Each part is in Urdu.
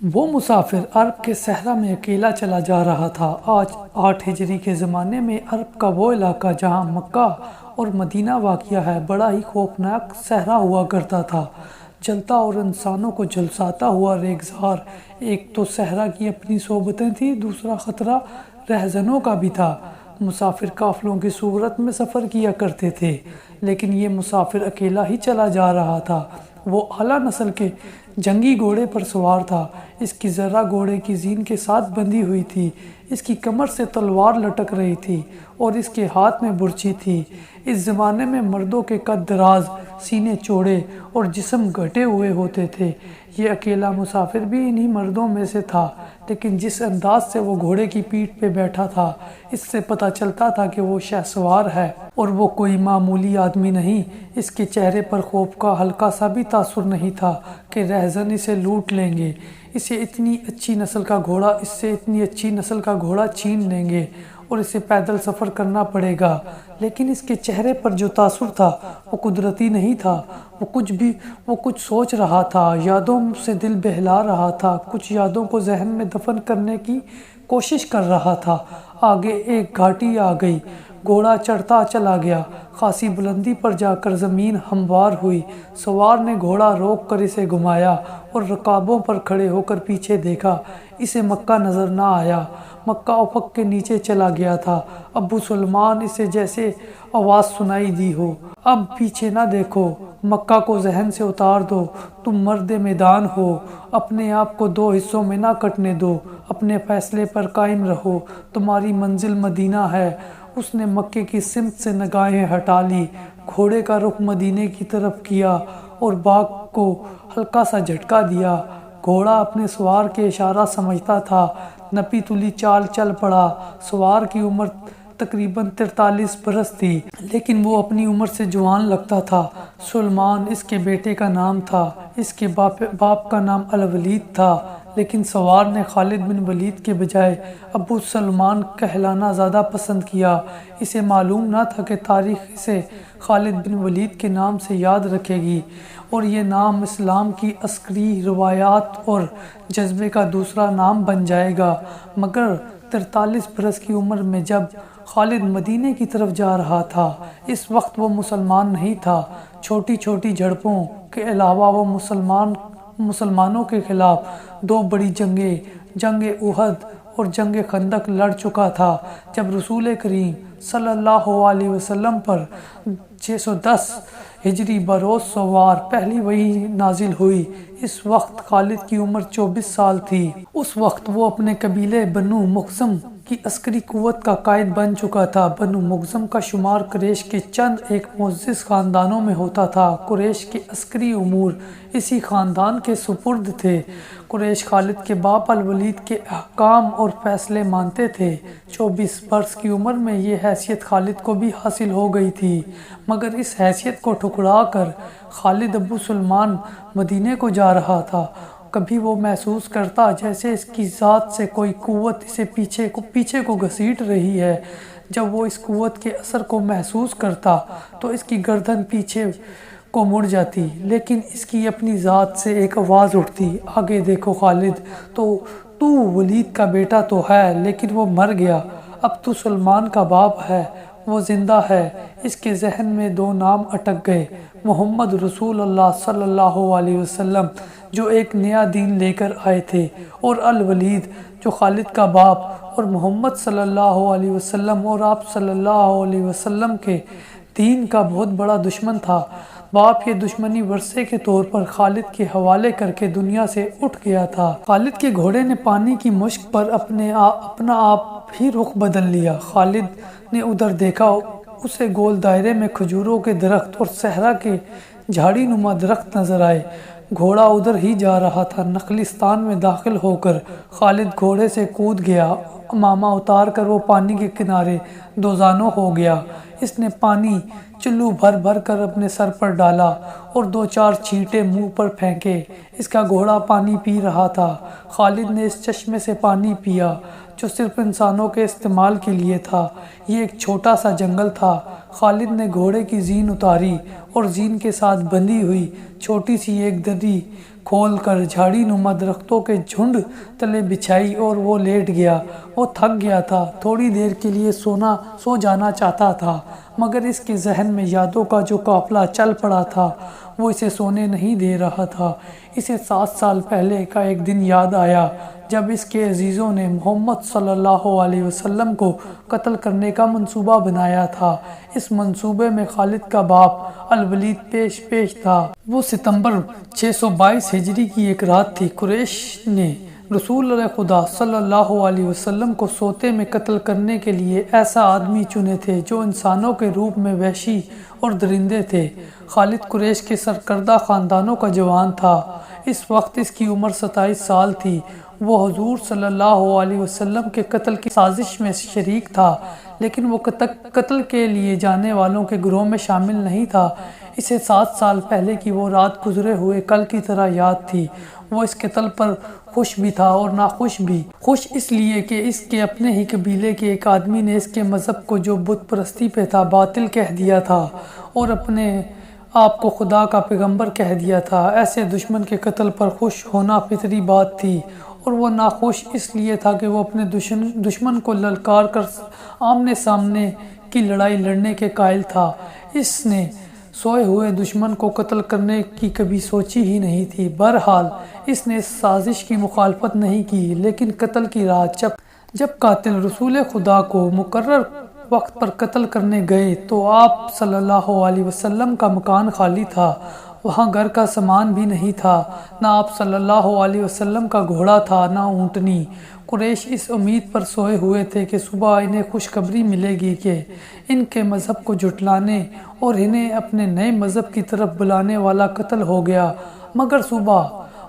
وہ مسافر عرب کے صحرا میں اکیلا چلا جا رہا تھا۔ آج 8 ہجری کے زمانے میں عرب کا وہ علاقہ جہاں مکہ اور مدینہ واقع ہے بڑا ہی خوفناک صحرا ہوا کرتا تھا، جلتا اور انسانوں کو جھلساتا ہوا ریگزار۔ ایک تو صحرا کی اپنی صعوبتیں تھیں، دوسرا خطرہ رہزنوں کا بھی تھا۔ مسافر قافلوں کی صورت میں سفر کیا کرتے تھے، لیکن یہ مسافر اکیلا ہی چلا جا رہا تھا۔ وہ اعلیٰ نسل کے جنگی گھوڑے پر سوار تھا۔ اس کی ذرہ گھوڑے کی زین کے ساتھ بندھی ہوئی تھی، اس کی کمر سے تلوار لٹک رہی تھی اور اس کے ہاتھ میں برچی تھی۔ اس زمانے میں مردوں کے قد دراز، سینے چوڑے اور جسم گھٹے ہوئے ہوتے تھے۔ یہ اکیلا مسافر بھی انہی مردوں میں سے تھا، لیکن جس انداز سے وہ گھوڑے کی پیٹھ پہ بیٹھا تھا، اس سے پتہ چلتا تھا کہ وہ شہسوار ہے اور وہ کوئی معمولی آدمی نہیں۔ اس کے چہرے پر خوف کا ہلکا سا بھی تاثر نہیں تھا کہ رہزن اسے لوٹ لیں گے، اس سے اتنی اچھی نسل کا گھوڑا چھین لیں گے اور اسے پیدل سفر کرنا پڑے گا۔ لیکن اس کے چہرے پر جو تاثر تھا وہ قدرتی نہیں تھا۔ وہ کچھ سوچ رہا تھا، یادوں سے دل بہلا رہا تھا، کچھ یادوں کو ذہن میں دفن کرنے کی کوشش کر رہا تھا۔ آگے ایک گھاٹی آ گئی، گھوڑا چڑھتا چلا گیا، خاصی بلندی پر جا کر زمین ہموار ہوئی۔ سوار نے گھوڑا روک کر اسے گھمایا اور رکابوں پر کھڑے ہو کر پیچھے دیکھا۔ اسے مکہ نظر نہ آیا، مکہ افق کے نیچے چلا گیا تھا۔ ابو سلمان، اسے جیسے آواز سنائی دی ہو، اب پیچھے نہ دیکھو، مکہ کو ذہن سے اتار دو، تم مرد میدان ہو، اپنے آپ کو 2 حصوں میں نہ کٹنے دو، اپنے فیصلے پر قائم رہو، تمہاری منزل مدینہ ہے۔ اس نے مکے کی سمت سے نگاہیں ہٹا لی، گھوڑے کا رخ مدینے کی طرف کیا اور باغ کو ہلکا سا جھٹکا دیا۔ گھوڑا اپنے سوار کے اشارہ سمجھتا تھا، نپی تلی چال چل پڑا۔ سوار کی عمر تقریباً 43 برس تھی، لیکن وہ اپنی عمر سے جوان لگتا تھا۔ سلمان اس کے بیٹے کا نام تھا، اس کے باپ کا نام الولید تھا، لیکن سوار نے خالد بن ولید کے بجائے ابو سلمان کہلانا زیادہ پسند کیا۔ اسے معلوم نہ تھا کہ تاریخ اسے خالد بن ولید کے نام سے یاد رکھے گی اور یہ نام اسلام کی عسکری روایات اور جذبے کا دوسرا نام بن جائے گا۔ مگر 43 برس کی عمر میں جب خالد مدینے کی طرف جا رہا تھا، اس وقت وہ مسلمان نہیں تھا۔ چھوٹی چھوٹی جھڑپوں کے علاوہ وہ مسلمانوں کے خلاف 2 بڑی جنگیں، جنگ احد اور جنگ خندق لڑ چکا تھا۔ جب رسول کریم صلی اللہ علیہ وسلم پر 610 ہجری بروز سوار پہلی وحی نازل ہوئی، اس وقت خالد کی عمر 24 سال تھی۔ اس وقت وہ اپنے قبیلے بنو مخزم کی عسکری قوت کا قائد بن چکا تھا۔ بنو مخزم کا شمار قریش کے چند ایک معزز خاندانوں میں ہوتا تھا۔ قریش کے عسکری امور اسی خاندان کے سپرد تھے۔ قریش خالد کے باپ الولید کے احکام اور فیصلے مانتے تھے۔ 24 برس کی عمر میں یہ حیثیت خالد کو بھی حاصل ہو گئی تھی، مگر اس حیثیت کو ٹھکرا کر خالد ابو سلمان مدینے کو جا رہا تھا۔ کبھی وہ محسوس کرتا جیسے اس کی ذات سے کوئی قوت اسے پیچھے کو گھسیٹ رہی ہے۔ جب وہ اس قوت کے اثر کو محسوس کرتا تو اس کی گردن پیچھے کو مڑ جاتی، لیکن اس کی اپنی ذات سے ایک آواز اٹھتی، آگے دیکھو خالد، تو ولید کا بیٹا تو ہے، لیکن وہ مر گیا، اب تو سلمان کا باپ ہے، وہ زندہ ہے۔ اس کے ذہن میں 2 نام اٹک گئے، محمد رسول اللہ صلی اللہ علیہ وسلم جو ایک نیا دین لے کر آئے تھے، اور الولید جو خالد کا باپ اور محمد صلی اللہ علیہ وسلم اور آپ صلی اللہ علیہ وسلم کے دین کا بہت بڑا دشمن تھا۔ باپ یہ دشمنی ورثے کے طور پر خالد کے حوالے کر کے دنیا سے اٹھ گیا تھا۔ خالد کے گھوڑے نے پانی کی مشک پر اپنا آپ ہی رخ بدل لیا۔ خالد نے ادھر دیکھا، اسے گول دائرے میں کھجوروں کے درخت اور صحرا کے جھاڑی نما درخت نظر آئے۔ گھوڑا ادھر ہی جا رہا تھا۔ نخلستان میں داخل ہو کر خالد گھوڑے سے کود گیا، امامہ اتار کر وہ پانی کے کنارے دوزانوں ہو گیا۔ اس نے پانی چلو بھر کر اپنے سر پر ڈالا اور 2-4 چھینٹے منہ پر پھینکے۔ اس کا گھوڑا پانی پی رہا تھا۔ خالد نے اس چشمے سے پانی پیا جو صرف انسانوں کے استعمال کے لیے تھا۔ یہ ایک چھوٹا سا جنگل تھا۔ خالد نے گھوڑے کی زین اتاری اور زین کے ساتھ بندھی ہوئی چھوٹی سی ایک دری کھول کر جھاڑی نما درختوں کے جھنڈ تلے بچھائی اور وہ لیٹ گیا۔ وہ تھک گیا تھا، تھوڑی دیر کے لیے سو جانا چاہتا تھا، مگر اس کے ذہن میں یادوں کا جو قافلہ چل پڑا تھا وہ اسے سونے نہیں دے رہا تھا۔ اسے 7 سال پہلے کا ایک دن یاد آیا جب اس کے عزیزوں نے محمد صلی اللہ علیہ وسلم کو قتل کرنے کا منصوبہ بنایا تھا۔ اس منصوبے میں خالد کا باپ الولید پیش تھا۔ وہ ستمبر 622 ہجری کی ایک رات تھی۔ قریش نے رسول خدا صلی اللہ علیہ وسلم کو سوتے میں قتل کرنے کے لیے ایسا آدمی چنے تھے جو انسانوں کے روپ میں وحشی اور درندے تھے۔ خالد قریش کے سرکردہ خاندانوں کا جوان تھا۔ اس وقت اس کی عمر 27 سال تھی۔ وہ حضور صلی اللہ علیہ وسلم کے قتل کی سازش میں شریک تھا، لیکن وہ قتل کے لیے جانے والوں کے گروہ میں شامل نہیں تھا۔ اسے 7 سال پہلے کی وہ رات گزرے ہوئے کل کی طرح یاد تھی۔ وہ اس قتل پر خوش بھی تھا اور ناخوش بھی۔ خوش اس لیے کہ اس کے اپنے ہی قبیلے کے ایک آدمی نے اس کے مذہب کو جو بت پرستی پہ تھا باطل کہہ دیا تھا اور اپنے آپ کو خدا کا پیغمبر کہہ دیا تھا۔ ایسے دشمن کے قتل پر خوش ہونا فطری بات تھی، اور وہ ناخوش اس لیے تھا کہ وہ اپنے دشمن کو للکار کر آمنے سامنے کی لڑائی لڑنے کے قائل تھا۔ اس نے سوئے ہوئے دشمن کو قتل کرنے کی کبھی سوچی ہی نہیں تھی۔ بہرحال اس نے اس سازش کی مخالفت نہیں کی، لیکن قتل کی رات جب قاتل رسول خدا کو مقرر وقت پر قتل کرنے گئے تو آپ صلی اللہ علیہ وسلم کا مکان خالی تھا۔ وہاں گھر کا سامان بھی نہیں تھا، نہ آپ صلی اللہ علیہ وسلم کا گھوڑا تھا، نہ اونٹنی۔ قریش اس امید پر سوئے ہوئے تھے کہ صبح انہیں خوشخبری ملے گی کہ ان کے مذہب کو جھٹلانے اور انہیں اپنے نئے مذہب کی طرف بلانے والا قتل ہو گیا، مگر صبح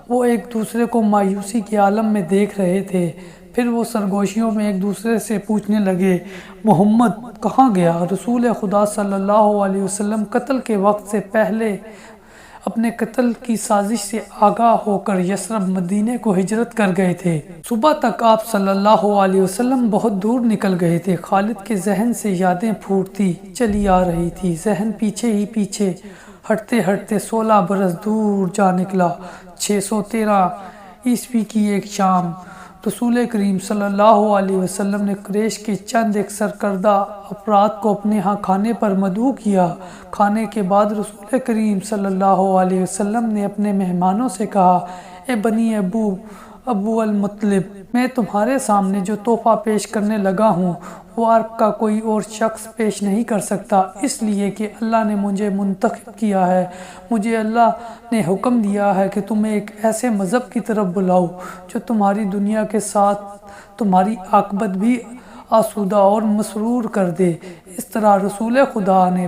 وہ ایک دوسرے کو مایوسی کے عالم میں دیکھ رہے تھے۔ پھر وہ سرگوشیوں میں ایک دوسرے سے پوچھنے لگے، محمد کہاں گیا؟ رسول خدا صلی اللہ علیہ وسلم قتل کے وقت سے پہلے اپنے قتل کی سازش سے آگاہ ہو کر یثرب مدینے کو ہجرت کر گئے تھے۔ صبح تک آپ صلی اللہ علیہ وسلم بہت دور نکل گئے تھے۔ خالد کے ذہن سے یادیں پھوٹتی چلی آ رہی تھی۔ ذہن پیچھے ہی پیچھے ہٹتے ہٹتے 16 برس دور جا نکلا۔ 613 عیسوی کی ایک شام رسول کریم صلی اللہ علیہ وسلم نے قریش کے چند ایک سرکردہ افراد کو اپنے ہاں کھانے پر مدعو کیا۔ کھانے کے بعد رسول کریم صلی اللہ علیہ وسلم نے اپنے مہمانوں سے کہا، اے بنی ابو المطلب، میں تمہارے سامنے جو تحفہ پیش کرنے لگا ہوں وہ عرب کا کوئی اور شخص پیش نہیں کر سکتا، اس لیے کہ اللہ نے مجھے منتخب کیا ہے۔ مجھے اللہ نے حکم دیا ہے کہ تمہیں ایک ایسے مذہب کی طرف بلاؤ جو تمہاری دنیا کے ساتھ تمہاری عاقبت بھی آسودہ اور مسرور کر دے۔ اس طرح رسول خدا نے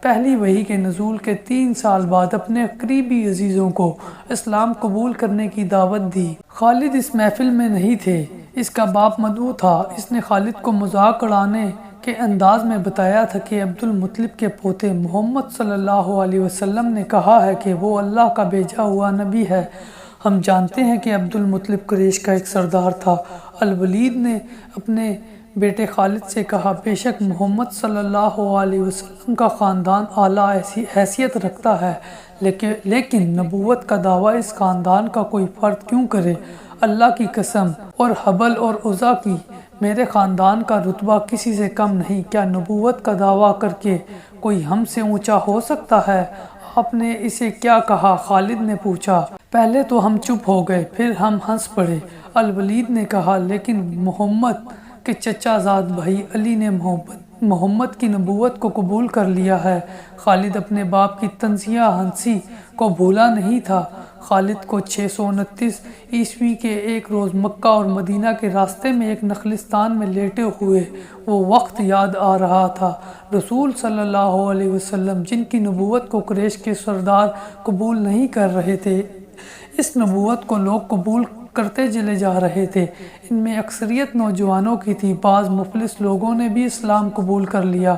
پہلی وحی کے نزول کے 3 سال بعد اپنے قریبی عزیزوں کو اسلام قبول کرنے کی دعوت دی۔ خالد اس محفل میں نہیں تھے، اس کا باپ مدعو تھا۔ اس نے خالد کو مذاق اڑانے کے انداز میں بتایا تھا کہ عبد المطلب کے پوتے محمد صلی اللہ علیہ وسلم نے کہا ہے کہ وہ اللہ کا بھیجا ہوا نبی ہے۔ ہم جانتے ہیں کہ عبد المطلب قریش کا ایک سردار تھا۔ الولید نے اپنے بیٹے خالد سے کہا، بے شک محمد صلی اللہ علیہ وسلم کا خاندان اعلیٰ حیثیت رکھتا ہے، لیکن نبوت کا دعویٰ اس خاندان کا کوئی فرد کیوں کرے؟ اللہ کی قسم اور حبل اور عزا کی، میرے خاندان کا رتبہ کسی سے کم نہیں۔ کیا نبوت کا دعویٰ کر کے کوئی ہم سے اونچا ہو سکتا ہے؟ آپ نے اسے کیا کہا؟ خالد نے پوچھا۔ پہلے تو ہم چپ ہو گئے، پھر ہم ہنس پڑے۔ الولید نے کہا، لیکن محمد کے چچا زاد بھائی علی نے محمد کی نبوت کو قبول کر لیا ہے۔ خالد اپنے باپ کی طنزیہ ہنسی کو بھولا نہیں تھا۔ خالد کو 629 عیسوی کے ایک روز مکہ اور مدینہ کے راستے میں ایک نخلستان میں لیٹے ہوئے وہ وقت یاد آ رہا تھا۔ رسول صلی اللہ علیہ وسلم جن کی نبوت کو قریش کے سردار قبول نہیں کر رہے تھے، اس نبوت کو لوگ قبول کرتے چلے جا رہے تھے۔ ان میں اکثریت نوجوانوں کی تھی، بعض مفلس لوگوں نے بھی اسلام قبول کر لیا۔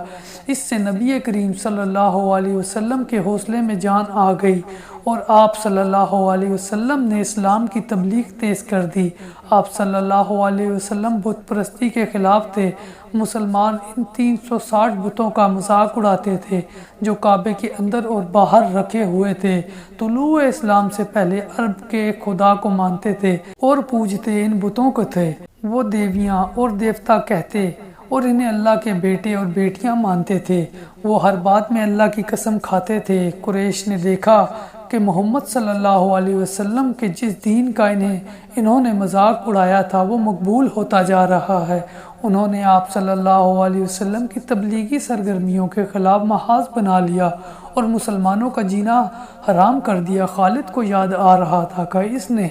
اس سے نبی کریم صلی اللہ علیہ وسلم کے حوصلے میں جان آ گئی اور آپ صلی اللہ علیہ وسلم نے اسلام کی تبلیغ تیز کر دی۔ آپ صلی اللہ علیہ وسلم بت پرستی کے خلاف تھے۔ مسلمان ان 360 بتوں کا مذاق اڑاتے تھے جو کعبے کے اندر اور باہر رکھے ہوئے تھے۔ طلوع اسلام سے پہلے عرب کے ایک خدا کو مانتے تھے اور پوجتے ان بتوں کو تھے۔ وہ دیویاں اور دیوتا کہتے اور انہیں اللہ کے بیٹے اور بیٹیاں مانتے تھے۔ وہ ہر بات میں اللہ کی قسم کھاتے تھے۔ قریش نے دیکھا کہ محمد صلی اللہ علیہ وسلم کے جس دین کا انہوں نے مذاق اڑایا تھا وہ مقبول ہوتا جا رہا ہے۔ انہوں نے آپ صلی اللہ علیہ وسلم کی تبلیغی سرگرمیوں کے خلاف محاذ بنا لیا اور مسلمانوں کا جینا حرام کر دیا۔ خالد کو یاد آ رہا تھا کہ اس نے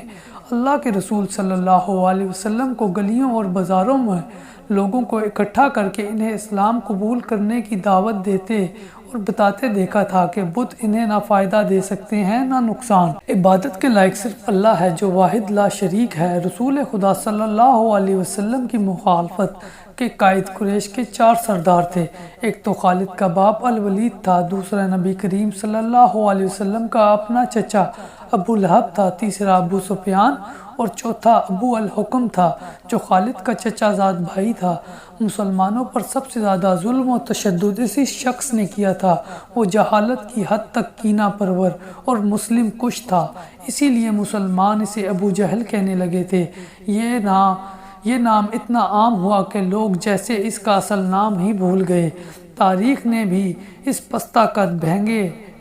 اللہ کے رسول صلی اللہ علیہ وسلم کو گلیوں اور بازاروں میں لوگوں کو اکٹھا کر کے انہیں اسلام قبول کرنے کی دعوت دیتے اور بتاتے دیکھا تھا کہ بت انہیں نہ فائدہ دے سکتے ہیں نہ نقصان۔ عبادت کے لائق صرف اللہ ہے جو واحد لا شریک ہے۔ رسول خدا صلی اللہ علیہ وسلم کی مخالفت کے قائد قریش کے 4 سردار تھے۔ ایک تو خالد کا باپ الولید تھا، دوسرا نبی کریم صلی اللہ علیہ وسلم کا اپنا چچا ابو لہب تھا، تیسرا ابو سفیان اور چوتھا ابو الحکم تھا جو خالد کا چچا زاد بھائی تھا۔ مسلمانوں پر سب سے زیادہ ظلم و تشدد اسی شخص نے کیا تھا۔ وہ جہالت کی حد تک کینہ پرور اور مسلم کش تھا، اسی لیے مسلمان اسے ابو جہل کہنے لگے تھے۔ یہ نام اتنا عام ہوا کہ لوگ جیسے اس کا اصل نام ہی بھول گئے۔ تاریخ نے بھی اس پستہ قد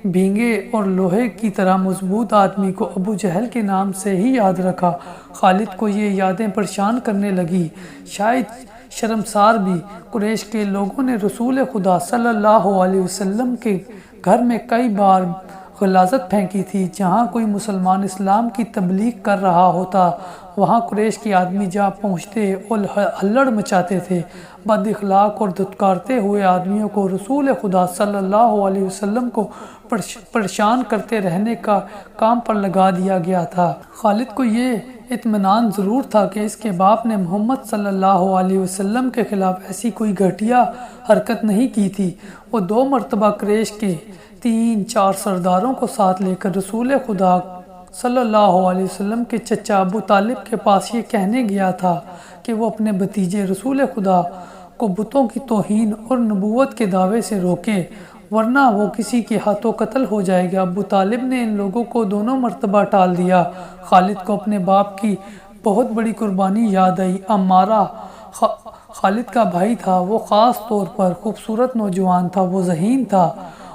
بھینگے اور لوہے کی طرح مضبوط آدمی کو ابو جہل کے نام سے ہی یاد رکھا۔ خالد کو یہ یادیں پریشان کرنے لگی، شاید شرمسار بھی۔ قریش کے لوگوں نے رسول خدا صلی اللہ علیہ وسلم کے گھر میں کئی بار غلاظت پھینکی تھی۔ جہاں کوئی مسلمان اسلام کی تبلیغ کر رہا ہوتا وہاں قریش کے آدمی جا پہنچتے اور ہلڑ مچاتے تھے۔ بد اخلاق اور دھتکارتے ہوئے آدمیوں کو رسول خدا صلی اللہ علیہ وسلم کو پریشان کرتے رہنے کا کام پر لگا دیا گیا تھا۔ خالد کو یہ اطمینان ضرور تھا کہ اس کے باپ نے محمد صلی اللہ علیہ وسلم کے خلاف ایسی کوئی گھٹیا حرکت نہیں کی تھی۔ وہ 2 مرتبہ قریش کے 3-4 سرداروں کو ساتھ لے کر رسول خدا صلی اللہ علیہ وسلم کے چچا ابو طالب کے پاس یہ کہنے گیا تھا کہ وہ اپنے بھتیجے رسول خدا کو بتوں کی توہین اور نبوت کے دعوے سے روکے ورنہ وہ کسی کے ہاتھوں قتل ہو جائے گا۔ ابو طالب نے ان لوگوں کو دونوں مرتبہ ٹال دیا۔ خالد کو اپنے باپ کی بہت بڑی قربانی یاد آئی۔ عمارہ خالد کا بھائی تھا، وہ خاص طور پر خوبصورت نوجوان تھا، وہ ذہین تھا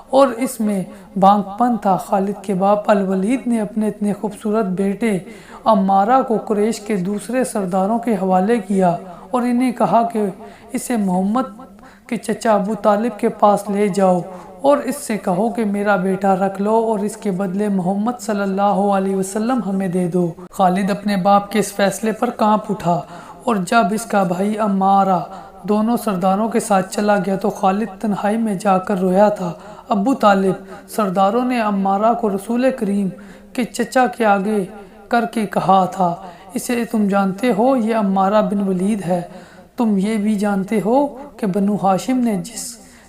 اور اس میں بانگ پن تھا۔ خالد کے باپ الولید نے اپنے اتنے خوبصورت بیٹے عمارہ کو قریش کے دوسرے سرداروں کے حوالے کیا اور انہیں کہا کہ اسے محمد کے چچا ابو طالب کے پاس لے جاؤ اور اس سے کہو کہ میرا بیٹا رکھ لو اور اس کے بدلے محمد صلی اللہ علیہ وسلم ہمیں دے دو۔ خالد اپنے باپ کے اس فیصلے پر کانپ اٹھا اور جب اس کا بھائی عمارہ دونوں سرداروں کے ساتھ چلا گیا تو خالد تنہائی میں جا کر رویا تھا۔ ابو طالب سرداروں نے عمارہ کو رسول کریم کے چچا کے آگے کر کے کہا تھا، اسے تم جانتے ہو، یہ عمارہ بن ولید ہے۔ تم یہ بھی جانتے ہو کہ بنو ہاشم نے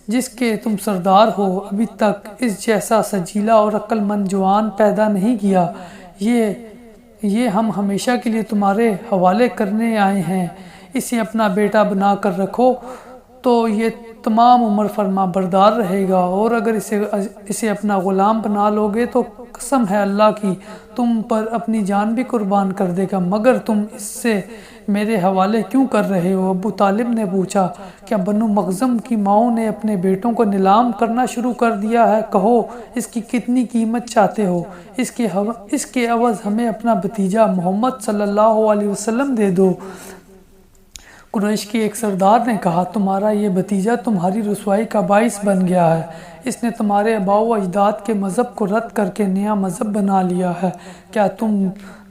جس کے تم سردار ہو ابھی تک اس جیسا سجیلا اور عقل مند جوان پیدا نہیں کیا۔ یہ ہم ہمیشہ کے لیے تمہارے حوالے کرنے آئے ہیں۔ اسے اپنا بیٹا بنا کر رکھو تو یہ تمام عمر فرما بردار رہے گا اور اگر اسے اپنا غلام بنا لو گے تو قسم ہے اللہ کی تم پر اپنی جان بھی قربان کر دے گا، مگر تم اس سے میرے حوالے کیوں کر رہے ہو؟ ابو طالب نے پوچھا، کیا بنو مخزم کی ماؤں نے اپنے بیٹوں کو نیلام کرنا شروع کر دیا ہے؟ کہو اس کی کتنی قیمت چاہتے ہو؟ اس کے عوض ہمیں اپنا بھتیجا محمد صلی اللہ علیہ وسلم دے دو۔ قریش کے ایک سردار نے کہا، تمہارا یہ بھتیجا تمہاری رسوائی کا باعث بن گیا ہے۔ اس نے تمہارے آباء و اجداد کے مذہب کو رد کر کے نیا مذہب بنا لیا ہے۔ کیا تم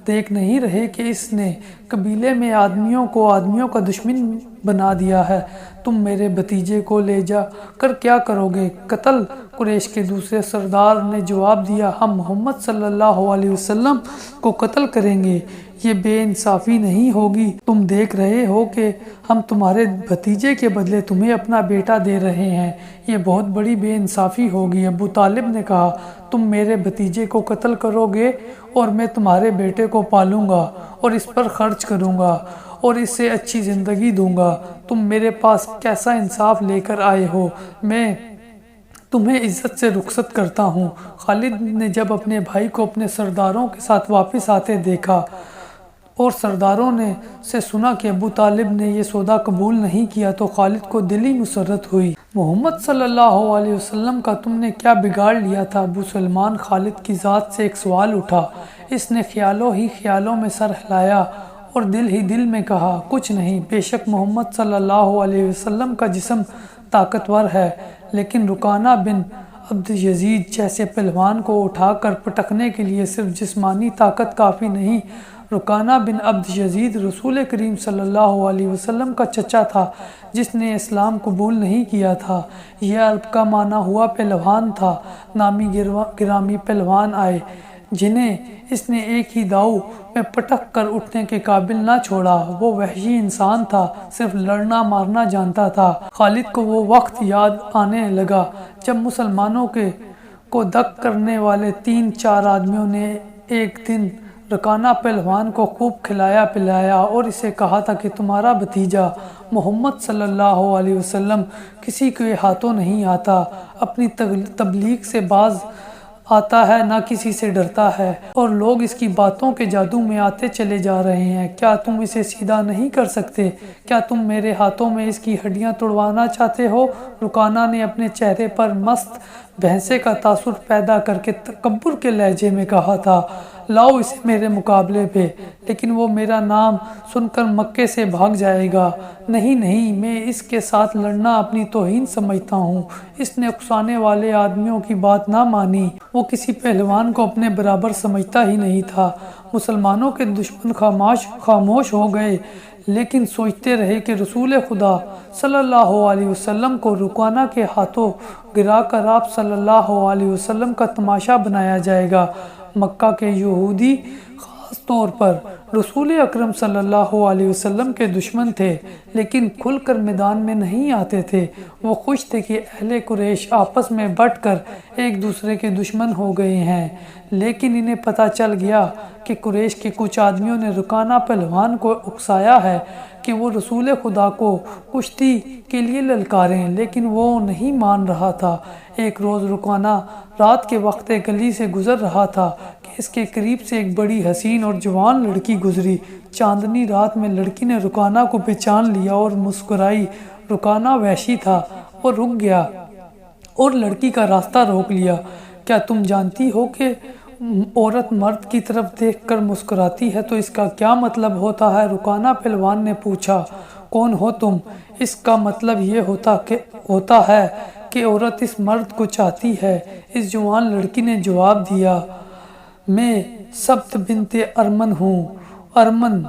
دیکھ نہیں رہے کہ اس نے قبیلے میں آدمیوں کا دشمن بنا دیا ہے، تم میرے بھتیجے کو لے جا کر کیا کرو گے؟ قتل؟ قریش کے دوسرے سردار نے جواب دیا، ہم محمد صلی اللہ علیہ وسلم کو قتل کریں گے، یہ بے انصافی نہیں ہوگی؟ تم دیکھ رہے ہو کہ ہم تمہارے بھتیجے کے بدلے تمہیں اپنا بیٹا دے رہے ہیں، یہ بہت بڑی بے انصافی ہوگی۔ ابو طالب نے کہا، تم میرے بھتیجے کو قتل کرو گے اور میں تمہارے بیٹے کو پالوں گا اور اس پر خرچ کروں گا اور اسے اچھی زندگی دوں گا، تم میرے پاس کیسا انصاف لے کر آئے ہو؟ میں تمہیں عزت سے رخصت کرتا ہوں۔ خالد نے جب اپنے بھائی کو اپنے سرداروں کے ساتھ واپس آتے دیکھا اور سرداروں نے سے سنا کہ ابو طالب نے یہ سودا قبول نہیں کیا تو خالد کو دلی مسرت ہوئی۔ محمد صلی اللہ علیہ وسلم کا تم نے کیا بگاڑ لیا تھا؟ ابو سلمان خالد کی ذات سے ایک سوال اٹھا۔ اس نے خیالوں ہی خیالوں میں سر ہلایا اور دل ہی دل میں کہا، کچھ نہیں، بے شک محمد صلی اللہ علیہ وسلم کا جسم طاقتور ہے، لیکن رکانہ بن عبد یزید جیسے پہلوان کو اٹھا کر پٹکنے کے لیے صرف جسمانی طاقت کافی نہیں۔ رکانہ بن عبد یزید رسول کریم صلی اللہ علیہ وسلم کا چچا تھا جس نے اسلام قبول نہیں کیا تھا۔ یہ عرب کا معنی ہوا پہلوان تھا۔ نامی گرامی پہلوان آئے جنہیں اس نے ایک ہی داؤ میں پٹک کر اٹھنے کے قابل نہ چھوڑا۔ وہ وحشی انسان تھا، صرف لڑنا مارنا جانتا تھا۔ خالد کو وہ وقت یاد آنے لگا جب مسلمانوں کو دک کرنے والے 3-4 آدمیوں نے ایک دن رکانہ پہلوان کو خوب کھلایا پلایا اور اسے کہا تھا کہ تمہارا بھتیجا محمد صلی اللہ علیہ وسلم کسی کے ہاتھوں نہیں آتا، اپنی تبلیغ سے باز آتا ہے، نہ کسی سے ڈرتا ہے، اور لوگ اس کی باتوں کے جادو میں آتے چلے جا رہے ہیں۔ کیا تم اسے سیدھا نہیں کر سکتے؟ کیا تم میرے ہاتھوں میں اس کی ہڈیاں توڑوانا چاہتے ہو؟ رکانہ نے اپنے چہرے پر مست بھینسے کا تاثر پیدا کر کے تکبر کے لہجے میں کہا تھا، لاؤ اسے میرے مقابلے پہ، لیکن وہ میرا نام سن کر مکے سے بھاگ جائے گا۔ نہیں نہیں، میں اس کے ساتھ لڑنا اپنی توہین سمجھتا ہوں۔ اس نے اکسانے والے آدمیوں کی بات نہ مانی۔ وہ کسی پہلوان کو اپنے برابر سمجھتا ہی نہیں تھا۔ مسلمانوں کے دشمن خاموش ہو گئے، لیکن سوچتے رہے کہ رسول خدا صلی اللہ علیہ وسلم کو رکانہ کے ہاتھوں گرا کر آپ صلی اللہ علیہ وسلم کا تماشا بنایا جائے گا۔ مکہ کے یہودی خاص طور پر رسول اکرم صلی اللہ علیہ وسلم کے دشمن تھے، لیکن کھل کر میدان میں نہیں آتے تھے۔ وہ خوش تھے کہ اہل قریش آپس میں بٹ کر ایک دوسرے کے دشمن ہو گئے ہیں، لیکن انہیں پتہ چل گیا کہ قریش کے کچھ آدمیوں نے رکانہ پہلوان کو اکسایا ہے کہ وہ رسول خدا کو کشتی کے لیے للکاریں، لیکن وہ نہیں مان رہا تھا۔ ایک روز رکانہ رات کے وقت ایک گلی سے گزر رہا تھا کہ اس کے قریب سے ایک بڑی حسین اور جوان لڑکی گزری۔ چاندنی رات میں لڑکی نے رکانہ کو پہچان لیا اور مسکرائی۔ رکانہ وحشی تھا، وہ رک گیا اور لڑکی کا راستہ روک لیا۔ کیا تم جانتی ہو کہ عورت مرد کی طرف دیکھ کر مسکراتی ہے تو اس کا کیا مطلب ہوتا ہے؟ رکانہ پہلوان نے پوچھا، کون ہو تم؟ اس کا مطلب یہ ہوتا ہے کہ عورت اس مرد کو چاہتی ہے۔ اس جوان لڑکی نے جواب دیا، میں سبت بنت ارمن ہوں۔ ارمن؟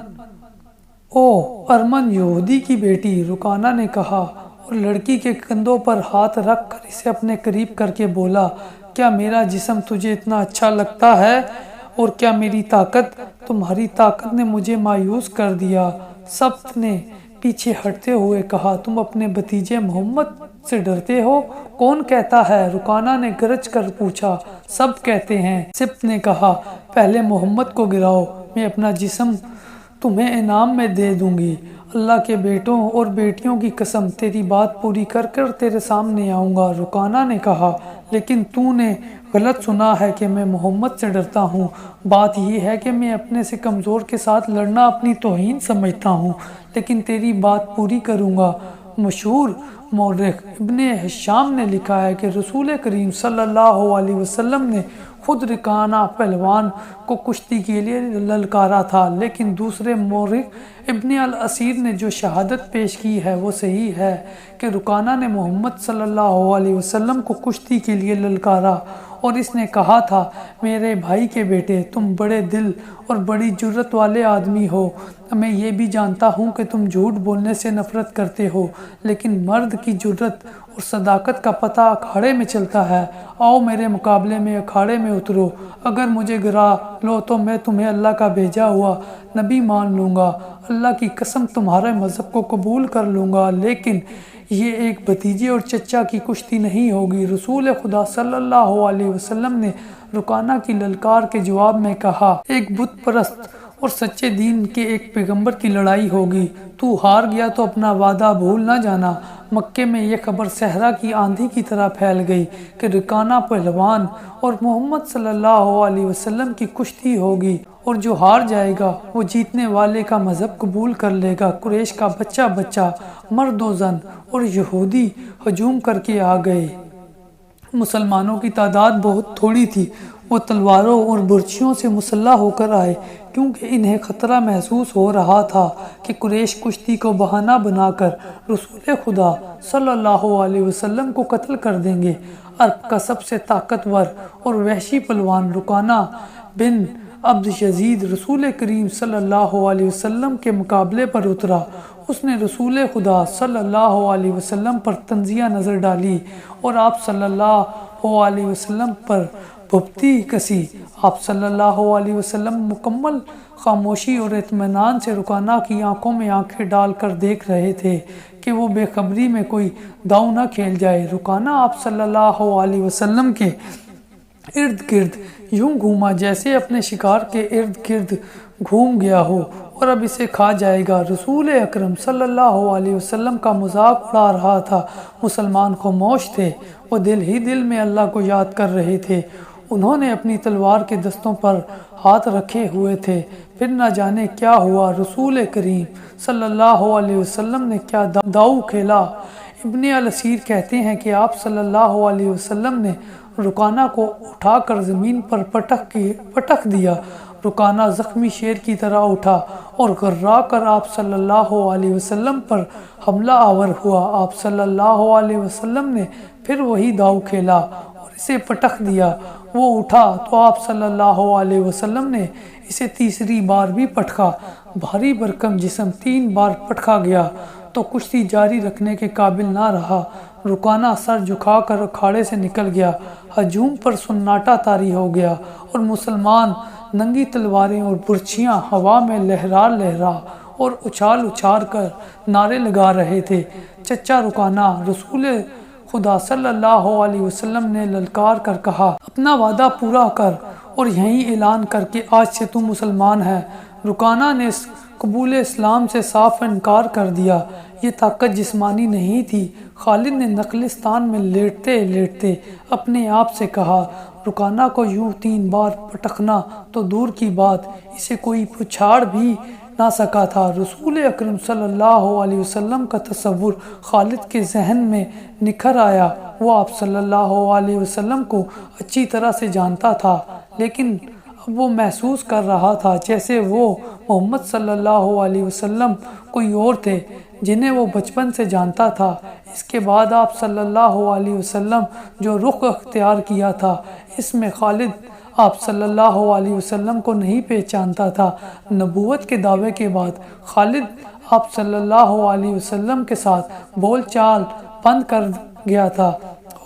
ارمن یہودی کی بیٹی، رکانہ نے کہا اور لڑکی کے کندھوں پر ہاتھ رکھ کر اسے اپنے قریب کر کے بولا، کیا میرا جسم تجھے اتنا اچھا لگتا ہے اور کیا میری طاقت؟ تمہاری طاقت نے مجھے مایوس کر دیا۔ سبت نے پیچھے ہٹتے ہوئے کہا، تم اپنے بھتیجے محمد سے ڈرتے ہو؟ کون کہتا ہے؟ رکانہ نے گرج کر پوچھا۔ سب کہتے ہیں، سبت نے کہا، پہلے محمد کو گراؤ، میں اپنا جسم تمہیں انعام میں دے دوں گی۔ اللہ کے بیٹوں اور بیٹیوں کی قسم، تیری بات پوری کر کر تیرے سامنے آؤں گا۔ رکانہ نے کہا، لیکن تو نے غلط سنا ہے کہ میں محمد سے ڈرتا ہوں۔ بات یہ ہے کہ میں اپنے سے کمزور کے ساتھ لڑنا اپنی توہین سمجھتا ہوں، لیکن تیری بات پوری کروں گا۔ مشہور مورخ ابن ہشام نے لکھا ہے کہ رسول کریم صلی اللہ علیہ وسلم نے خود رکانہ پہلوان کو کشتی کے لیے للکارا تھا، لیکن دوسرے مورخ ابن الاسیر نے جو شہادت پیش کی ہے وہ صحیح ہے کہ رکانہ نے محمد صلی اللہ علیہ وسلم کو کشتی کے لیے للکارا اور اس نے کہا تھا، میرے بھائی کے بیٹے، تم بڑے دل اور بڑی جرت والے آدمی ہو، میں یہ بھی جانتا ہوں کہ تم جھوٹ بولنے سے نفرت کرتے ہو، لیکن مرد کی جرت اور صداقت کا پتہ اکھاڑے میں چلتا ہے۔ آؤ میرے مقابلے میں اکھاڑے میں اترو، اگر مجھے گرا لو تو میں تمہیں اللہ کا بھیجا ہوا نبی مان لوں گا، اللہ کی قسم تمہارے مذہب کو قبول کر لوں گا، لیکن یہ ایک بھتیجے اور چچا کی کشتی نہیں ہوگی۔ رسول خدا صلی اللہ علیہ وسلم نے رکانہ کی للکار کے جواب میں کہا، ایک بت پرست اور سچے دین کے ایک پیغمبر کی لڑائی ہوگی، تو ہار گیا تو اپنا وعدہ بھول نہ جانا۔ مکے میں یہ خبر صحرا کی آندھی کی طرح پھیل گئی کہ رکانہ پہلوان اور محمد صلی اللہ علیہ وسلم کی کشتی ہوگی، اور جو ہار جائے گا وہ جیتنے والے کا مذہب قبول کر لے گا۔ قریش کا بچہ بچہ، مرد و زن اور یہودی ہجوم کر کے آ گئے۔ مسلمانوں کی تعداد بہت تھوڑی تھی، وہ تلواروں اور برچھیوں سے مسلح ہو کر آئے، کیونکہ انہیں خطرہ محسوس ہو رہا تھا کہ قریش کشتی کو بہانہ بنا کر رسول خدا صلی اللہ علیہ وسلم کو قتل کر دیں گے۔ عرب کا سب سے طاقتور اور وحشی پلوان رکانہ بن عبد یزید رسول کریم صلی اللہ علیہ وسلم کے مقابلے پر اترا۔ اس نے رسول خدا صلی اللہ علیہ وسلم پر طنزیہ نظر ڈالی اور آپ صلی اللہ علیہ وسلم پر بھپتی کسی۔ آپ صلی اللہ علیہ وسلم مکمل خاموشی اور اطمینان سے رکانہ کی آنکھوں میں آنکھیں ڈال کر دیکھ رہے تھے کہ وہ بے خبری میں کوئی داؤ نہ کھیل جائے۔ رکانہ آپ صلی اللہ علیہ وسلم کے ارد گرد یوں گھوما جیسے اپنے شکار کے ارد گرد گھوم گیا ہو اور اب اسے کھا جائے گا۔ رسول اکرم صلی اللہ علیہ وسلم کا مذاق اڑا رہا تھا۔ مسلمان خاموش تھے، وہ دل ہی دل میں اللہ کو یاد کر رہے تھے۔ انہوں نے اپنی تلوار کے دستوں پر ہاتھ رکھے ہوئے تھے، پھر نہ جانے کیا ہوا۔ رسول کریم صلی اللہ علیہ وسلم نے کیا داؤ کھیلا۔ ابن الاسیر کہتے ہیں کہ آپ صلی اللہ علیہ وسلم نے رکانہ کو اٹھا کر زمین پر پٹک دیا۔ رکانہ زخمی شیر کی طرح اٹھا اور غرا کر آپ صلی اللہ علیہ وسلم پر حملہ آور ہوا۔ آپ صلی اللہ علیہ وسلم نے پھر وہی داؤ کھیلا اور اسے پٹک دیا۔ وہ اٹھا تو آپ صلی اللہ علیہ وسلم نے اسے تیسری بار بھی پٹکا۔ بھاری بھرکم جسم 3 بار پٹکا گیا تو کشتی جاری رکھنے کے قابل نہ رہا۔ رکانہ سر جھکا کر اکھاڑے سے نکل گیا۔ ہجوم پر سناٹا طاری ہو گیا اور مسلمان ننگی تلواریں اور برچھیاں ہوا میں لہرا اور اچھال کر نعرے لگا رہے تھے۔ چچا رکانہ، رسول خدا صلی اللہ علیہ وسلم نے للکار کر کہا، اپنا وعدہ پورا کر اور یہیں اعلان کر کہ آج سے تم مسلمان ہے۔ رکانہ نے قبول اسلام سے صاف انکار کر دیا۔ یہ طاقت جسمانی نہیں تھی۔ خالد نے نخلستان میں لیٹتے اپنے آپ سے کہا، رکانہ کو یوں 3 بار پٹکنا تو دور کی بات، اسے کوئی پچھاڑ بھی نہ سکا تھا۔ رسول اکرم صلی اللہ علیہ وسلم کا تصور خالد کے ذہن میں نکھر آیا۔ وہ آپ صلی اللہ علیہ وسلم کو اچھی طرح سے جانتا تھا، لیکن اب وہ محسوس کر رہا تھا جیسے وہ محمد صلی اللہ علیہ وسلم کوئی اور تھے جنہیں وہ بچپن سے جانتا تھا۔ اس کے بعد آپ صلی اللہ علیہ وسلم جو رخ اختیار کیا تھا، اس میں خالد آپ صلی اللہ علیہ وسلم کو نہیں پہچانتا تھا۔ نبوت کے دعوے کے بعد خالد آپ صلی اللہ علیہ وسلم کے ساتھ بول چال بند کر گیا تھا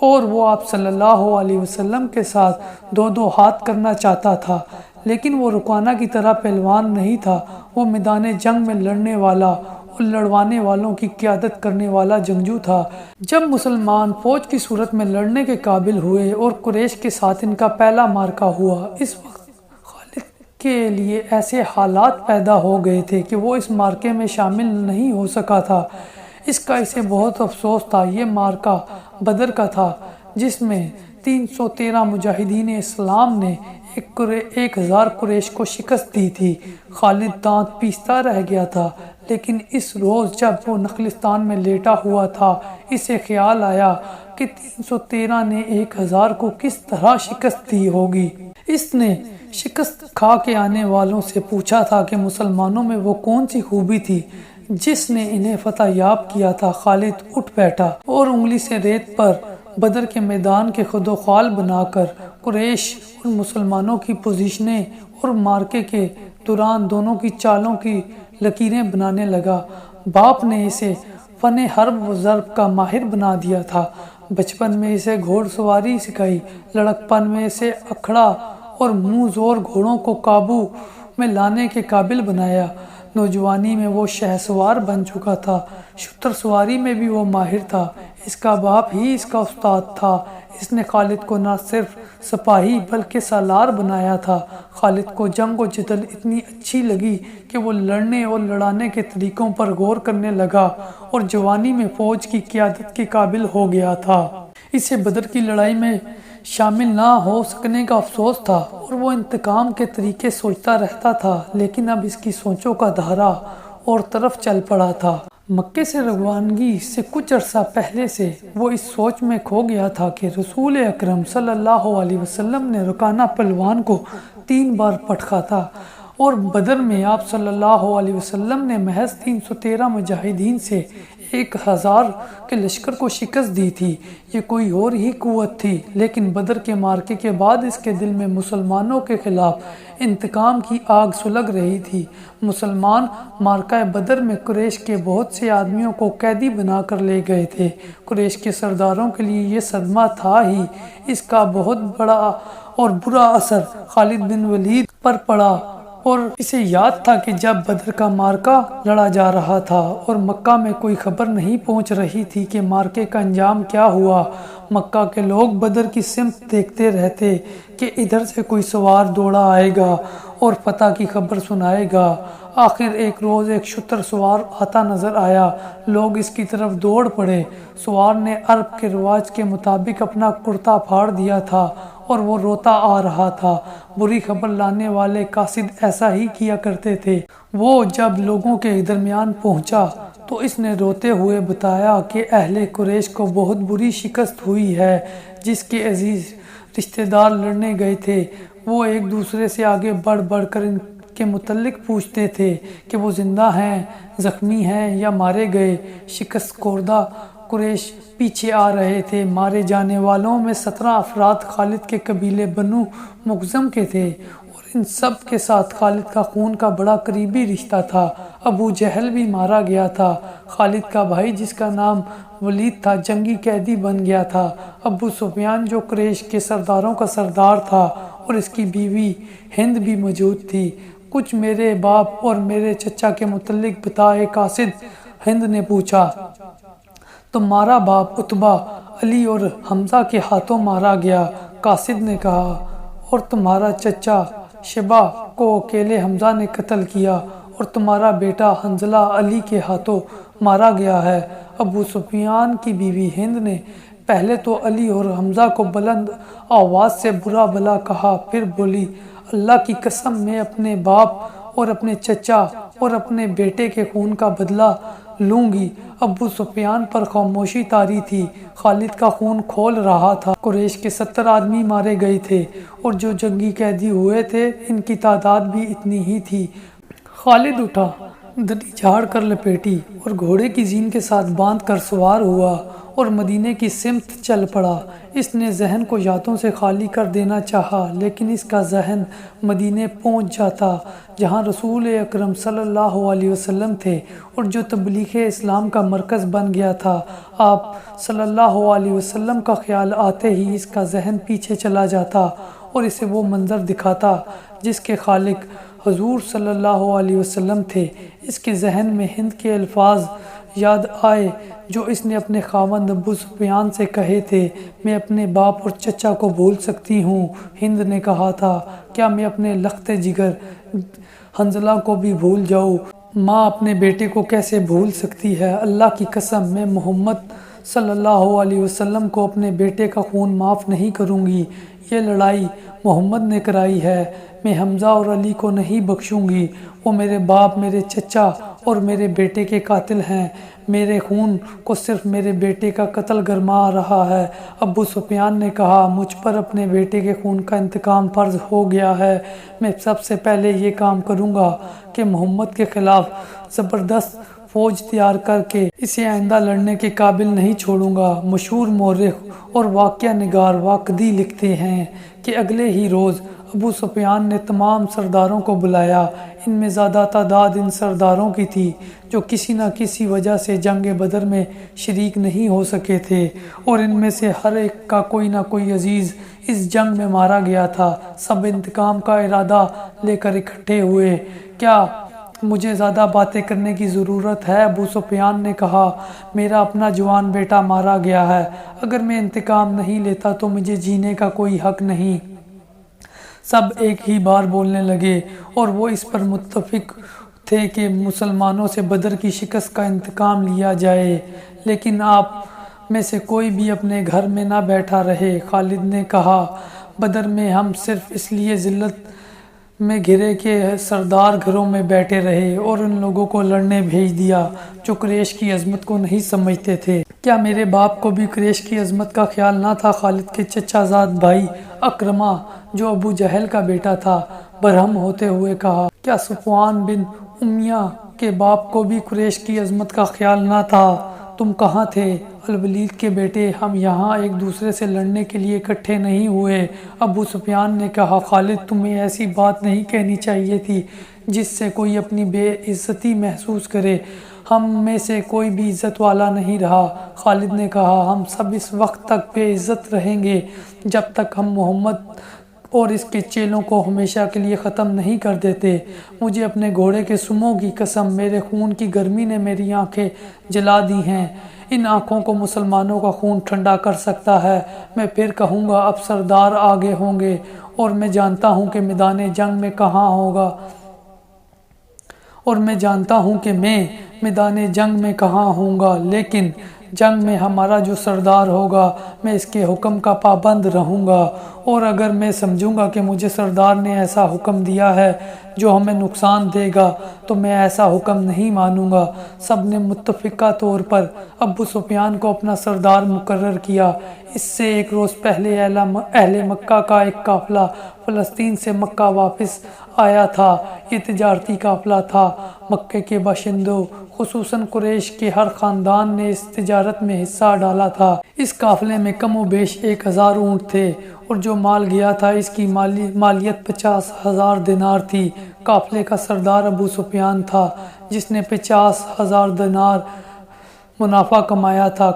اور وہ آپ صلی اللہ علیہ وسلم کے ساتھ 2 ہاتھ کرنا چاہتا تھا، لیکن وہ رکانہ کی طرح پہلوان نہیں تھا۔ وہ میدان جنگ میں لڑنے والا اور لڑوانے والوں کی قیادت کرنے والا جنگجو تھا۔ جب مسلمان فوج کی صورت میں لڑنے کے قابل ہوئے اور قریش کے ساتھ ان کا پہلا معرکہ ہوا، اس وقت خالد کے لیے ایسے حالات پیدا ہو گئے تھے کہ وہ اس معرکے میں شامل نہیں ہو سکا تھا۔ اس کا اسے بہت افسوس تھا۔ یہ معرکہ بدر کا تھا، جس میں 313 مجاہدین اسلام نے 1000 قریش کو شکست دی تھی۔ خالد دانت پیستا رہ گیا تھا، لیکن اس روز جب وہ نخلستان میں لیٹا ہوا تھا، اسے خیال آیا کہ 313 نے 1000 کو کس طرح شکست دی ہوگی۔ اس نے شکست کھا کے آنے والوں سے پوچھا تھا کہ مسلمانوں میں وہ کون سی خوبی تھی جس نے انہیں فتح یاب کیا تھا۔ خالد اٹھ بیٹھا اور انگلی سے ریت پر بدر کے میدان کے خد و خال بنا کر قریش اور مسلمانوں کی پوزیشنیں اور مارکے کے دوران دونوں کی چالوں کی لکیریں بنانے لگا۔ باپ نے اسے فن حرب و ضرب کا ماہر بنا دیا تھا۔ بچپن میں اسے گھوڑ سواری سکھائی، لڑکپن میں اسے اکھڑا اور منہ زور گھوڑوں کو قابو میں لانے کے قابل بنایا۔ نوجوانی میں وہ شہ سوار بن چکا تھا، شتر سواری میں بھی وہ ماہر تھا۔ اس کا باپ ہی اس کا استاد تھا۔ اس نے خالد کو نہ صرف سپاہی بلکہ سالار بنایا تھا۔ خالد کو جنگ و جدل اتنی اچھی لگی کہ وہ لڑنے اور لڑانے کے طریقوں پر غور کرنے لگا اور جوانی میں فوج کی قیادت کے قابل ہو گیا تھا۔ اسے بدر کی لڑائی میں شامل نہ ہو سکنے کا افسوس تھا اور وہ انتقام کے طریقے سوچتا رہتا تھا، لیکن اب اس کی سوچوں کا دھارا اور طرف چل پڑا تھا۔ مکے سے روانگی سے کچھ عرصہ پہلے سے وہ اس سوچ میں کھو گیا تھا کہ رسول اکرم صلی اللہ علیہ وسلم نے رکانہ پہلوان کو 3 بار پٹکا تھا اور بدر میں آپ صلی اللہ علیہ وسلم نے محض 313 مجاہدین سے 1000 کے لشکر کو شکست دی تھی۔ یہ کوئی اور ہی قوت تھی، لیکن بدر کے مارکے کے بعد اس کے دل میں مسلمانوں کے خلاف انتقام کی آگ سلگ رہی تھی۔ مسلمان مارکہ بدر میں قریش کے بہت سے آدمیوں کو قیدی بنا کر لے گئے تھے۔ قریش کے سرداروں کے لیے یہ صدمہ تھا ہی، اس کا بہت بڑا اور برا اثر خالد بن ولید پر پڑا اور اسے یاد تھا کہ جب بدر کا مارکہ لڑا جا رہا تھا اور مکہ میں کوئی خبر نہیں پہنچ رہی تھی کہ مارکے کا انجام کیا ہوا، مکہ کے لوگ بدر کی سمت دیکھتے رہتے کہ ادھر سے کوئی سوار دوڑا آئے گا اور فتح کی خبر سنائے گا۔ آخر ایک روز ایک شتر سوار آتا نظر آیا، لوگ اس کی طرف دوڑ پڑے۔ سوار نے عرب کے رواج کے مطابق اپنا کرتا پھاڑ دیا تھا اور وہ روتا آ رہا تھا۔ بری خبر لانے والے قاصد ایسا ہی کیا کرتے تھے۔ وہ جب لوگوں کے درمیان پہنچا تو اس نے روتے ہوئے بتایا کہ اہل قریش کو بہت بری شکست ہوئی ہے۔ جس کے عزیز رشتہ دار لڑنے گئے تھے وہ ایک دوسرے سے آگے بڑھ بڑھ کر ان کے متعلق پوچھتے تھے کہ وہ زندہ ہیں، زخمی ہیں یا مارے گئے۔ شکست خوردہ قریش پیچھے آ رہے تھے۔ مارے جانے والوں میں 17 افراد خالد کے قبیلے بنو مخزم کے تھے اور ان سب کے ساتھ خالد کا خون کا بڑا قریبی رشتہ تھا۔ ابو جہل بھی مارا گیا تھا۔ خالد کا بھائی جس کا نام ولید تھا جنگی قیدی بن گیا تھا۔ ابو سفیان جو قریش کے سرداروں کا سردار تھا اور اس کی بیوی ہند بھی موجود تھی۔ کچھ میرے باپ اور میرے چچا کے متعلق بتائے قاصد، ہند نے پوچھا۔ تمہارا باپ عتبہ، علی اور حمزہ کے ہاتھوں مارا گیا، قاصد نے کہا، اور تمہارا چچا شیبہ کو اکیلے حمزہ نے قتل کیا اور تمہارا بیٹا حنظلہ علی کے ہاتھوں مارا گیا ہے۔ ابو سفیان کی بیوی ہند نے پہلے تو علی اور حمزہ کو بلند آواز سے برا بھلا کہا، پھر بولی، اللہ کی قسم میں اپنے باپ اور اپنے چچا اور اپنے بیٹے کے خون کا بدلہ لوں گی۔ ابو سفیان پر خاموشی طاری تھی۔ خالد کا خون کھول رہا تھا۔ قریش کے 70 آدمی مارے گئے تھے اور جو جنگی قیدی ہوئے تھے ان کی تعداد بھی اتنی ہی تھی۔ خالد اٹھا، دڑی جھاڑ کر لپیٹی اور گھوڑے کی زین کے ساتھ باندھ کر سوار ہوا اور مدینے کی سمت چل پڑا۔ اس نے ذہن کو یادوں سے خالی کر دینا چاہا، لیکن اس کا ذہن مدینے پہنچ جاتا جہاں رسول اکرم صلی اللہ علیہ وسلم تھے اور جو تبلیغ اسلام کا مرکز بن گیا تھا۔ آپ صلی اللہ علیہ وسلم کا خیال آتے ہی اس کا ذہن پیچھے چلا جاتا اور اسے وہ منظر دکھاتا جس کے خالق حضور صلی اللہ علیہ وسلم تھے۔ اس کے ذہن میں ہند کے الفاظ یاد آئے جو اس نے اپنے خاوند ابو سفیان سے کہے تھے، میں اپنے باپ اور چچا کو بھول سکتی ہوں۔ ہند نے کہا تھا، کیا میں اپنے لخت جگر حنظلہ کو بھی بھول جاؤں؟ ماں اپنے بیٹے کو کیسے بھول سکتی ہے؟ اللہ کی قسم میں محمد صلی اللہ علیہ وسلم کو اپنے بیٹے کا خون معاف نہیں کروں گی۔ یہ لڑائی محمد نے کرائی ہے، میں حمزہ اور علی کو نہیں بخشوں گی۔ وہ میرے باپ، میرے چچا اور میرے بیٹے کے قاتل ہیں۔ میرے خون کو صرف میرے بیٹے کا قتل گرما رہا ہے۔ ابو سفیان نے کہا، مجھ پر اپنے بیٹے کے خون کا انتقام فرض ہو گیا ہے۔ میں سب سے پہلے یہ کام کروں گا کہ محمد کے خلاف زبردست فوج تیار کر کے اسے آئندہ لڑنے کے قابل نہیں چھوڑوں گا۔ مشہور مورخ اور واقعہ نگار واقدی لکھتے ہیں کہ اگلے ہی روز ابو سفیان نے تمام سرداروں کو بلایا، ان میں زیادہ تعداد ان سرداروں کی تھی جو کسی نہ کسی وجہ سے جنگ بدر میں شریک نہیں ہو سکے تھے، اور ان میں سے ہر ایک کا کوئی نہ کوئی عزیز اس جنگ میں مارا گیا تھا۔ سب انتقام کا ارادہ لے کر اکٹھے ہوئے۔ کیا مجھے زیادہ باتیں کرنے کی ضرورت ہے؟ ابو سفیان نے کہا، میرا اپنا جوان بیٹا مارا گیا ہے، اگر میں انتقام نہیں لیتا تو مجھے جینے کا کوئی حق نہیں۔ سب ایک ہی بار بولنے لگے، اور وہ اس پر متفق تھے کہ مسلمانوں سے بدر کی شکست کا انتقام لیا جائے، لیکن آپ میں سے کوئی بھی اپنے گھر میں نہ بیٹھا رہے۔ خالد نے کہا، بدر میں ہم صرف اس لیے ذلت میں گھرے کہ سردار گھروں میں بیٹھے رہے اور ان لوگوں کو لڑنے بھیج دیا جو قریش کی عظمت کو نہیں سمجھتے تھے۔ کیا میرے باپ کو بھی قریش کی عظمت کا خیال نہ تھا؟ خالد کے چچا زاد بھائی اکرمہ، جو ابو جہل کا بیٹا تھا، برہم ہوتے ہوئے کہا، کیا صفوان بن امیہ کے باپ کو بھی قریش کی عظمت کا خیال نہ تھا؟ تم کہاں تھے؟ الولید کے بیٹے، ہم یہاں ایک دوسرے سے لڑنے کے لیے اکٹھے نہیں ہوئے۔ ابو سفیان نے کہا، خالد تمہیں ایسی بات نہیں کہنی چاہیے تھی جس سے کوئی اپنی بے عزتی محسوس کرے، ہم میں سے کوئی بھی عزت والا نہیں رہا۔ خالد نے کہا، ہم سب اس وقت تک بے عزت رہیں گے جب تک ہم محمد اور اس کے چیلوں کو ہمیشہ کے لیے ختم نہیں کر دیتے۔ مجھے اپنے گھوڑے کے سموں کی قسم، میرے خون کی گرمی نے میری آنکھیں جلا دی ہیں، ان آنکھوں کو مسلمانوں کا خون ٹھنڈا کر سکتا ہے۔ میں پھر کہوں گا، اب سردار آگے ہوں گے، اور میں جانتا ہوں کہ میدان جنگ میں کہاں ہوگا، لیکن جنگ میں ہمارا جو سردار ہوگا، میں اس کے حکم کا پابند رہوں گا، اور اگر میں سمجھوں گا کہ مجھے سردار نے ایسا حکم دیا ہے جو ہمیں نقصان دے گا تو میں ایسا حکم نہیں مانوں گا۔ سب نے متفقہ طور پر ابو سفیان کو اپنا سردار مقرر کیا۔ اس سے ایک روز پہلے اہل مکہ کا ایک قافلہ فلسطین سے مکہ واپس آیا تھا۔ یہ تجارتی قافلہ تھا۔ مکے کے باشندوں خصوصاً قریش کے ہر خاندان نے اس تجارت میں حصہ ڈالا تھا۔ اس قافلے میں کم و بیش 1000 اونٹ تھے، اور جو مال گیا تھا اس کی مالیت 50,000 دینار تھی۔ قافلے کا سردار ابو سفیان تھا، جس نے 50,000 دینار منافع کمایا تھا۔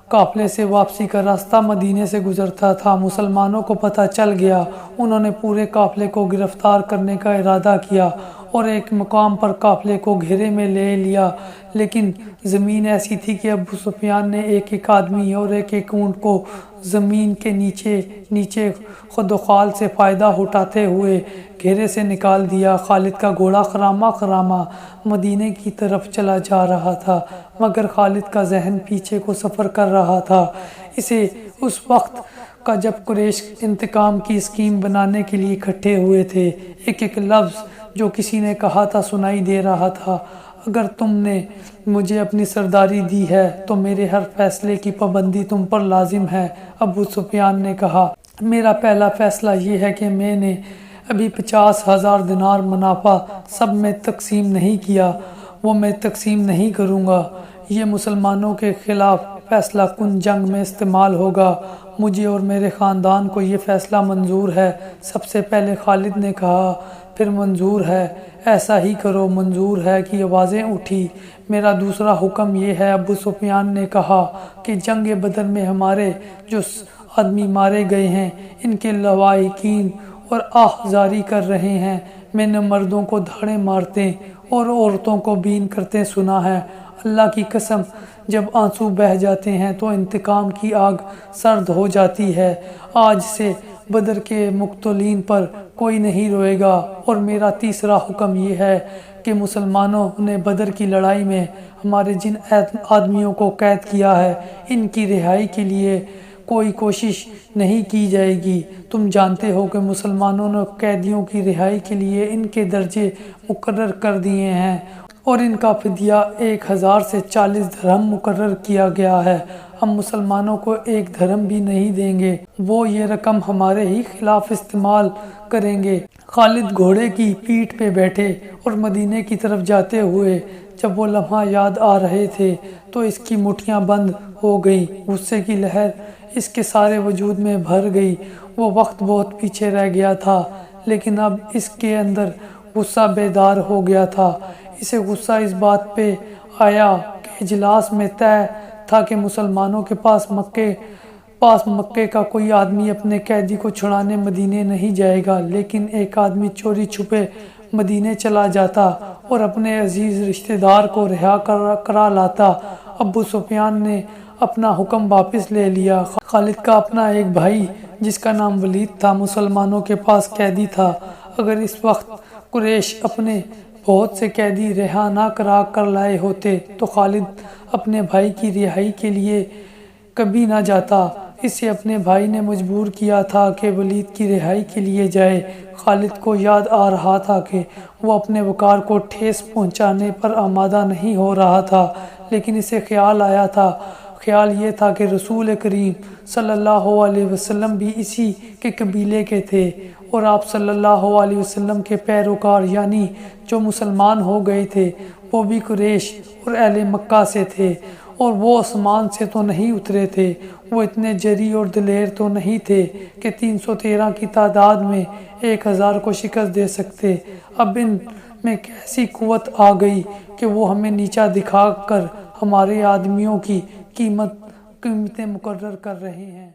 قافلے سے واپسی کا راستہ مدینے سے گزرتا تھا۔ مسلمانوں کو پتہ چل گیا، انہوں نے پورے قافلے کو گرفتار کرنے کا ارادہ کیا اور ایک مقام پر قافلے کو گھیرے میں لے لیا، لیکن زمین ایسی تھی کہ ابو سفیان نے ایک ایک آدمی اور ایک ایک اونٹ کو زمین کے نیچے خود و خال سے فائدہ اٹھاتے ہوئے گھیرے سے نکال دیا۔ خالد کا گھوڑا خرامہ مدینے کی طرف چلا جا رہا تھا، مگر خالد کا ذہن پیچھے کو سفر کر رہا تھا۔ اسے اس وقت کا جب قریش انتقام کی اسکیم بنانے کے لیے اکٹھے ہوئے تھے، ایک ایک لفظ جو کسی نے کہا تھا سنائی دے رہا تھا۔ اگر تم نے مجھے اپنی سرداری دی ہے تو میرے ہر فیصلے کی پابندی تم پر لازم ہے۔ ابو سفیان نے کہا، میرا پہلا فیصلہ یہ ہے کہ میں نے ابھی 50,000 دینار منافع سب میں تقسیم نہیں کیا، وہ میں تقسیم نہیں کروں گا، یہ مسلمانوں کے خلاف فیصلہ کن جنگ میں استعمال ہوگا۔ مجھے اور میرے خاندان کو یہ فیصلہ منظور ہے۔ سب سے پہلے خالد نے کہا، پھر منظور ہے، ایسا ہی کرو، منظور ہے کی آوازیں اٹھی۔ میرا دوسرا حکم یہ ہے، ابو سفیان نے کہا، کہ جنگ بدر میں ہمارے جو آدمی مارے گئے ہیں، ان کے لواحقین اور آہ زاری کر رہے ہیں، میں نے مردوں کو دھاڑیں مارتے اور عورتوں کو بین کرتے سنا ہے۔ اللہ کی قسم، جب آنسو بہہ جاتے ہیں تو انتقام کی آگ سرد ہو جاتی ہے۔ آج سے بدر کے مقتولین پر کوئی نہیں روئے گا۔ اور میرا تیسرا حکم یہ ہے کہ مسلمانوں نے بدر کی لڑائی میں ہمارے جن آدمیوں کو قید کیا ہے، ان کی رہائی کے لیے کوئی کوشش نہیں کی جائے گی۔ تم جانتے ہو کہ مسلمانوں نے قیدیوں کی رہائی کے لیے ان کے درجے مقرر کر دیے ہیں، اور ان کا فدیہ 1000 سے 40 درہم مقرر کیا گیا ہے۔ ہم مسلمانوں کو 1 درہم بھی نہیں دیں گے، وہ یہ رقم ہمارے ہی خلاف استعمال کریں گے۔ خالد گھوڑے کی پیٹھ پہ بیٹھے اور مدینے کی طرف جاتے ہوئے جب وہ لمحہ یاد آ رہے تھے تو اس کی مٹھیاں بند ہو گئیں، غصے کی لہر اس کے سارے وجود میں بھر گئی۔ وہ وقت بہت پیچھے رہ گیا تھا، لیکن اب اس کے اندر غصہ بیدار ہو گیا تھا۔ اسے غصہ اس بات پہ آیا کہ اجلاس میں طے تھا کہ مسلمانوں کے پاس مکے کا کوئی آدمی اپنے قیدی کو چھڑانے مدینے نہیں جائے گا، لیکن ایک آدمی چوری چھپے مدینے چلا جاتا اور اپنے عزیز رشتہ دار کو رہا کرا لاتا۔ ابو سفیان نے اپنا حکم واپس لے لیا۔ خالد کا اپنا ایک بھائی جس کا نام ولید تھا مسلمانوں کے پاس قیدی تھا۔ اگر اس وقت قریش اپنے بہت سے قیدی رہا نہ کرا کر لائے ہوتے تو خالد اپنے بھائی کی رہائی کے لیے کبھی نہ جاتا۔ اسے اپنے بھائی نے مجبور کیا تھا کہ ولید کی رہائی کے لیے جائے۔ خالد کو یاد آ رہا تھا کہ وہ اپنے وقار کو ٹھیس پہنچانے پر آمادہ نہیں ہو رہا تھا، لیکن اسے خیال یہ تھا کہ رسول کریم صلی اللہ علیہ وسلم بھی اسی کے قبیلے کے تھے اور آپ صلی اللہ علیہ وسلم کے پیروکار یعنی جو مسلمان ہو گئے تھے وہ بھی قریش اور اہل مکہ سے تھے، اور وہ آسمان سے تو نہیں اترے تھے۔ وہ اتنے جری اور دلیر تو نہیں تھے کہ 313 کی تعداد میں 1000 کو شکست دے سکتے۔ اب ان میں کیسی قوت آ گئی کہ وہ ہمیں نیچا دکھا کر ہمارے آدمیوں کی قیمتیں مقرر کر رہے ہیں۔